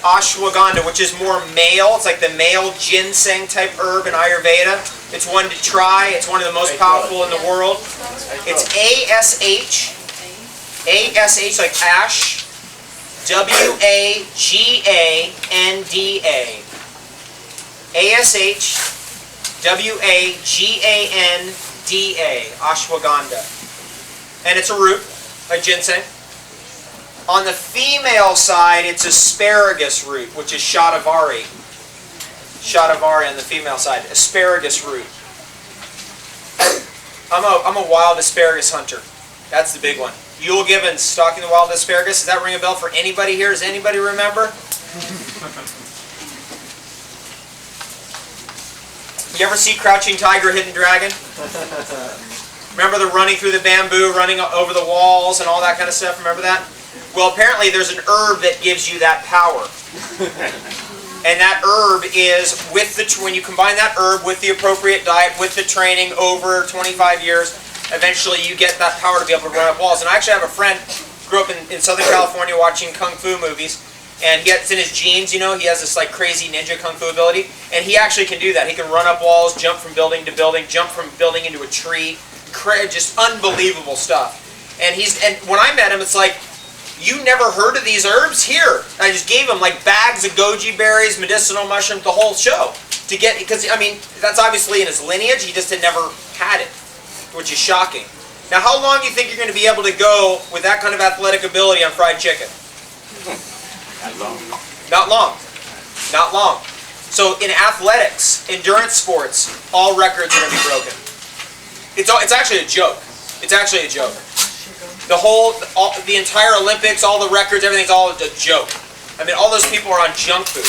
ashwagandha, which is more male. It's like the male ginseng type herb in Ayurveda. It's one to try. It's one of the most powerful in the world. It's ASH. ASH, like ash. WAGANDA. ASH. WAGANDA. Ashwagandha. And it's a root, like ginseng. On the female side, it's asparagus root, which is shatavari. Shatavari on the female side. Asparagus root. I'm a wild asparagus hunter. That's the big one. Yule Gibbons, stalking the wild asparagus. Does that ring a bell for anybody here? Does anybody remember? You ever see Crouching Tiger, Hidden Dragon? Remember the running through the bamboo, running over the walls and all that kind of stuff? Remember that? Well, apparently there's an herb that gives you that power. And that herb is, when you combine that herb with the appropriate diet, with the training over 25 years, eventually you get that power to be able to run up walls. And I actually have a friend who grew up in Southern California watching Kung Fu movies. And it's in his genes, you know, he has this like crazy ninja Kung Fu ability. And he actually can do that. He can run up walls, jump from building to building, jump from building into a tree. Just unbelievable stuff. And when I met him, it's like, you never heard of these herbs? Here. I just gave him like bags of goji berries, medicinal mushrooms, the whole show. Because, I mean, that's obviously in his lineage. He just had never had it, which is shocking. Now, how long do you think you're going to be able to go with that kind of athletic ability on fried chicken? Not long. Not long. Not long. So in athletics, endurance sports, all records are going to be broken. It's actually a joke. It's actually a joke. The entire Olympics, all the records, everything's all a joke. I mean, all those people are on junk food.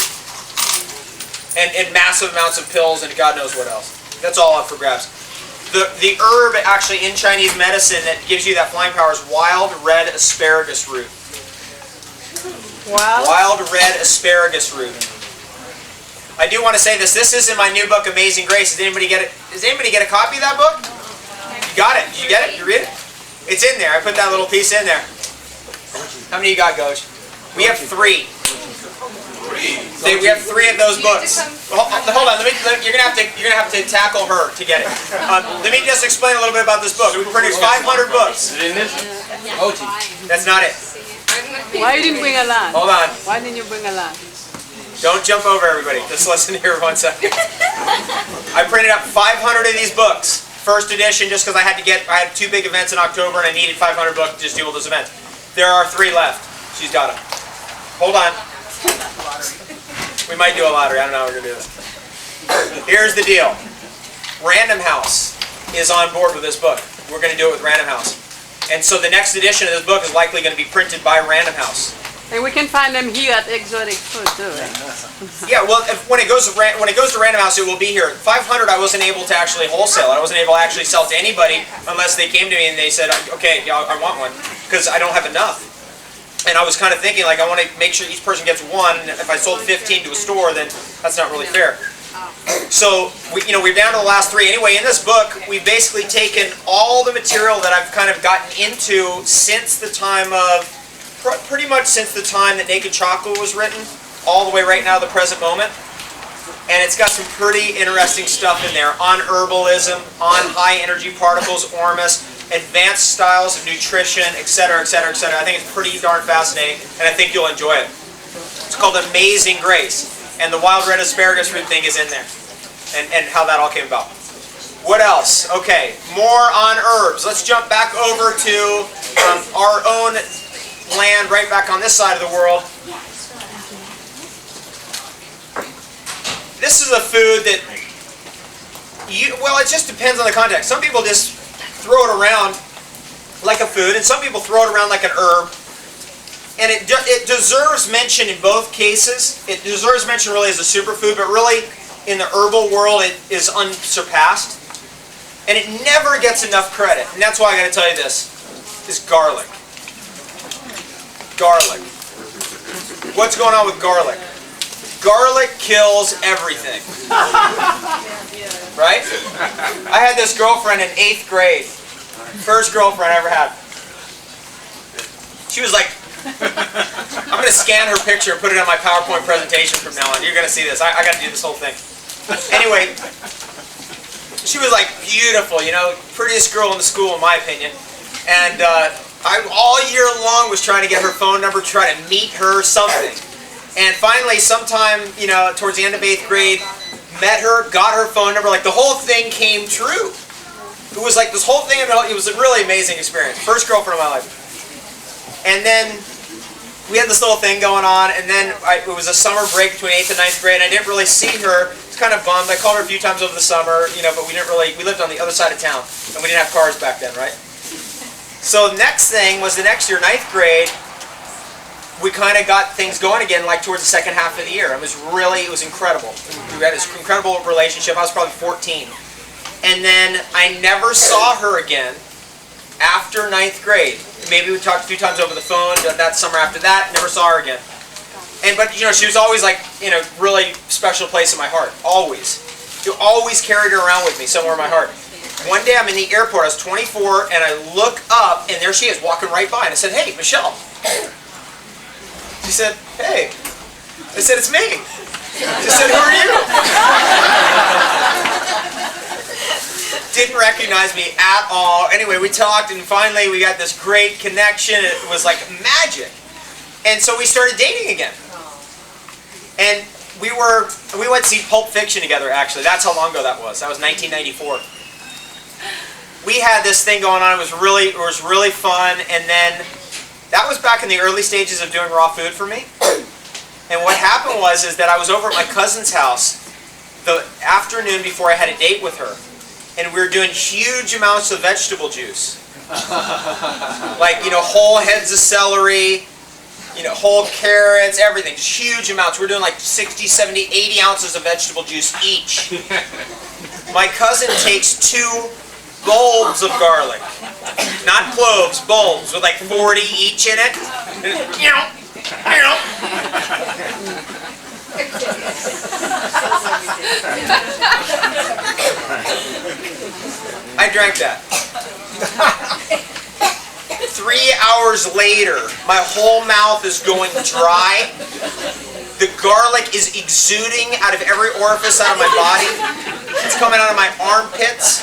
And massive amounts of pills and God knows what else. That's all up for grabs. The herb actually in Chinese medicine that gives you that flying power is wild red asparagus root. Wild red asparagus root. I do want to say this. This is in my new book, Amazing Grace. Does anybody get it? Does anybody get a copy of that book? You got it. Did you get it? You read it? It's in there. I put that little piece in there. How many you got, Goj? We have 3. We have 3 of those books. Hold on. You're gonna have to tackle her to get it. Let me just explain a little bit about this book. We produced 500 books. Is it in this? That's not it. Why didn't you bring a lot? Hold on. Why didn't you bring a lot? Don't jump over everybody. Just listen here 1 second. I printed up 500 of these books. First edition, just because I had 2 big events in October and I needed 500 books to just do all those events. There are 3 left. She's got them. Hold on. We might do a lottery. I don't know how we're going to do this. Here's the deal. Random House is on board with this book. We're going to do it with Random House. And so the next edition of this book is likely going to be printed by Random House. And we can find them here at Exotic Food too. Yeah, well, when it goes to Random House, it will be here. 500, I wasn't able to actually wholesale. I wasn't able to actually sell to anybody unless they came to me and they said, okay, yeah, I want one, because I don't have enough. And I was kind of thinking, like, I want to make sure each person gets one. And if I sold 15 to a store, then that's not really fair. So, we're down to the last 3. Anyway, in this book, we've basically taken all the material that I've kind of gotten into since the time of, pretty much since the time that Naked Chocolate was written, all the way right now to the present moment. And it's got some pretty interesting stuff in there on herbalism, on high energy particles, ormus, advanced styles of nutrition, etc., etc., etc. I think it's pretty darn fascinating, and I think you'll enjoy it. It's called Amazing Grace, and the wild red asparagus root thing is in there, and how that all came about. What else? Okay, more on herbs. Let's jump back over to our own land, right back on this side of the world. This is a food that, it just depends on the context. Some people just throw it around like a food, and some people throw it around like an herb. And it deserves mention in both cases. It deserves mention really as a superfood, but really in the herbal world it is unsurpassed. And it never gets enough credit. And that's why I got to tell you this, is garlic. Garlic. What's going on with garlic? Garlic kills everything. Right? I had this girlfriend in 8th grade. First girlfriend I ever had. She was like I'm going to scan her picture and put it on my PowerPoint presentation from now on. You're going to see this. I got to do this whole thing. Anyway, she was like beautiful, you know, prettiest girl in the school in my opinion. And I all year long was trying to get her phone number, try to meet her, something. And finally, sometime, you know, towards the end of 8th grade, met her, got her phone number, like the whole thing came true. It was like this whole thing, it was a really amazing experience. First girlfriend of my life. And then we had this little thing going on, and then it was a summer break between 8th and 9th grade, and I didn't really see her. I was kind of bummed. I called her a few times over the summer, you know, but we lived on the other side of town, and we didn't have cars back then, right? So next thing was the next year, 9th grade, we kind of got things going again, like towards the second half of the year. It was incredible. We had this incredible relationship. I was probably 14. And then I never saw her again after 9th grade. Maybe we talked a few times over the phone. That summer after that, never saw her again. But you know, she was always like, you know, really special place in my heart. Always. She always carried her around with me somewhere in my heart. One day I'm in the airport. I was 24, and I look up, and there she is, walking right by. And I said, "Hey, Michelle." She said, "Hey." I said, "It's me." She said, "Who are you?" Didn't recognize me at all. Anyway, we talked, and finally we got this great connection. It was like magic. And so we started dating again. And we went to see Pulp Fiction together, actually. That's how long ago that was. That was 1994. We had this thing going on. It was really fun. And then that was back in the early stages of doing raw food for me. And what happened was that I was over at my cousin's house the afternoon before I had a date with her. And we were doing huge amounts of vegetable juice. Like, you know, whole heads of celery, you know, whole carrots, everything. Just huge amounts. We're doing like 60, 70, 80 ounces of vegetable juice each. My cousin takes 2 bulbs of garlic. Not cloves, bulbs with like 40 each in it. I drank that. 3 hours later, my whole mouth is going dry. The garlic is exuding out of every orifice out of my body. It's coming out of my armpits.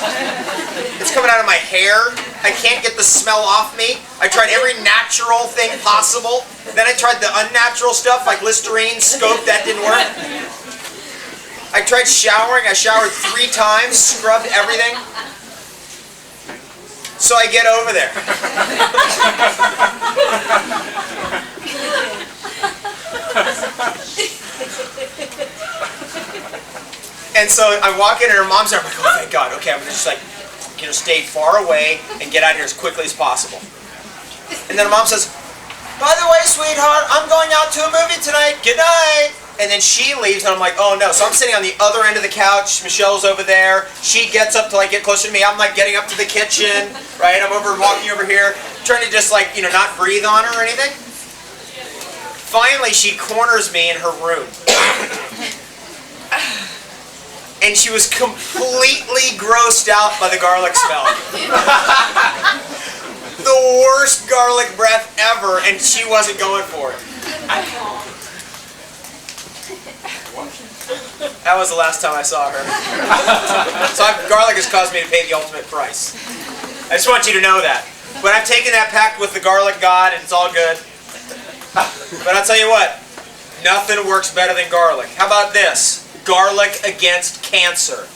It's coming out of my hair. I can't get the smell off me. I tried every natural thing possible. Then I tried the unnatural stuff like Listerine, Scope. That didn't work. I tried showering. I showered 3 times, scrubbed everything. So I get over there. And so I walk in and her mom's there. I'm like, oh thank God. Okay, I'm gonna just like, you know, stay far away and get out of here as quickly as possible. And then her mom says, by the way, sweetheart, I'm going out to a movie tonight. Good night. And then she leaves, and I'm like, oh no. So I'm sitting on the other end of the couch. Michelle's over there. She gets up to like get closer to me. I'm like getting up to the kitchen, right? I'm walking over here, trying to just like, you know, not breathe on her or anything. Finally, she corners me in her room. And she was completely grossed out by the garlic smell. The worst garlic breath ever, and she wasn't going for it. That was the last time I saw her. So garlic has caused me to pay the ultimate price. I just want you to know that. But I've taken that pact with the garlic god, and it's all good. But I'll tell you what, nothing works better than garlic. How about this? Garlic against cancer.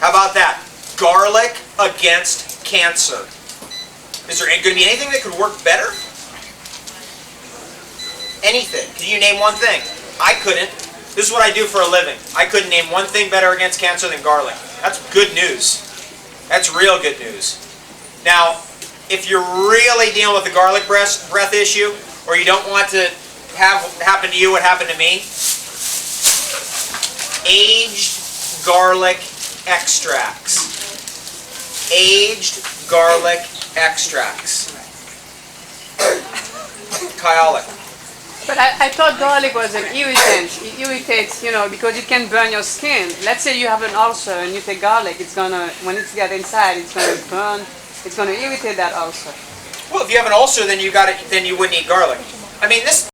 How about that? Garlic against cancer. Is there going to be anything that could work better? Anything. Can you name one thing? I couldn't. This is what I do for a living. I couldn't name one thing better against cancer than garlic. That's good news. That's real good news. Now, if you're really dealing with the garlic breath issue, or you don't want to have happen to you what happened to me, aged garlic extracts. Aged garlic extracts. Kyolic. But I thought garlic was an irritant. It irritates, you know, because it can burn your skin. Let's say you have an ulcer and you take garlic, it's gonna, when it's get inside, it's gonna burn, it's gonna irritate that ulcer. Well, if you have an ulcer, then you got it. Then you wouldn't eat garlic. I mean, this